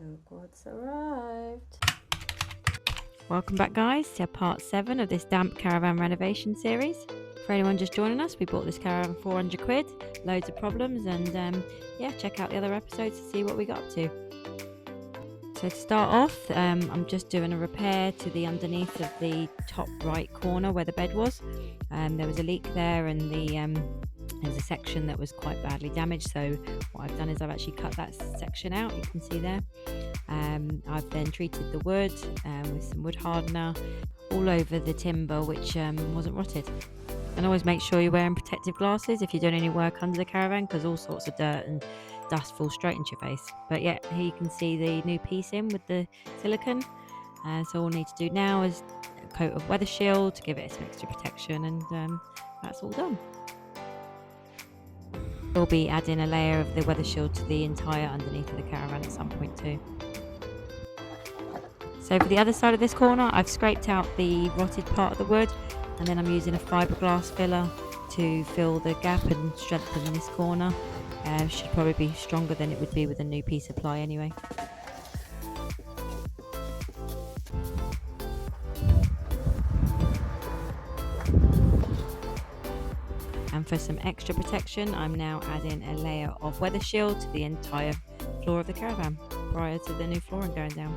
Look what's arrived. Welcome back, guys, to part 7 of this damp caravan renovation series. For anyone just joining us, we bought this caravan for 400 quid, loads of problems, and yeah, check out the other episodes to see what we got up to. So to start off, I'm just doing a repair to the underneath of the top right corner where the bed was. There was a leak there, and there was a section that was quite badly damaged, so what I've done is I've actually cut that section out, you can see there. I've then treated the wood with some wood hardener all over the timber, which wasn't rotted. And always make sure you're wearing protective glasses if you're doing any work under the caravan, because all sorts of dirt and dust fall straight into your face. But yeah, here you can see the new piece in with the silicone. So all we need to do now is a coat of weathershield to give it some extra protection, and that's all done. We'll be adding a layer of the weathershield to the entire underneath of the caravan at some point too. So for the other side of this corner, I've scraped out the rotted part of the wood, and then I'm using a Fibreglass filler to fill the gap and strengthen this corner. Should probably be stronger than it would be with a new piece of ply anyway. And for some extra protection, I'm now adding a layer of weathershield to the entire floor of the caravan prior to the new flooring going down.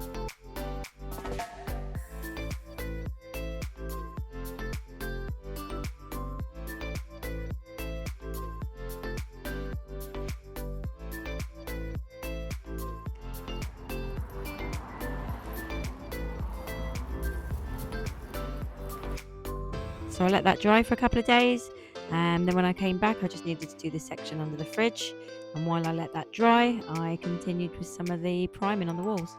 So I let that dry for a couple of days, and then when I came back I just needed to do this section under the fridge, and while I let that dry I continued with some of the priming on the walls.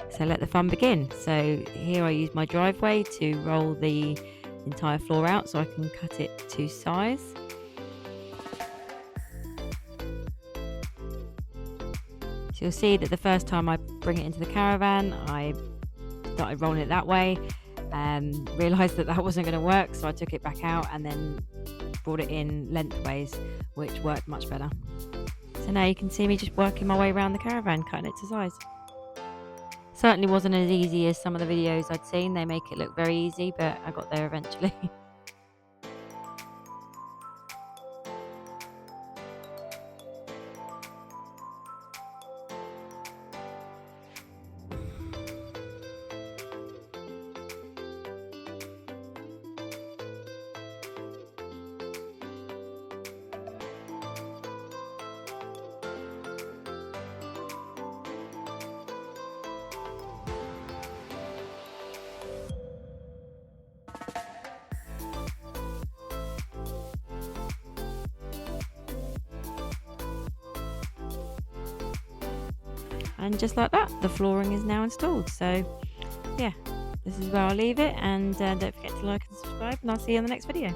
So let the fun begin. So here I use my driveway to roll the entire floor out so I can cut it to size. So you'll see that the first time I bring it into the caravan, I started rolling it that way and realised that wasn't going to work, so I took it back out and then brought it in lengthways, which worked much better. So now you can see me just working my way around the caravan, cutting it to size. Certainly wasn't as easy as some of the videos I'd seen. They make it look very easy, but I got there eventually. And just like that, the flooring is now installed. So yeah, this is where I'll leave it, and don't forget to like and subscribe, and I'll see you in the next video.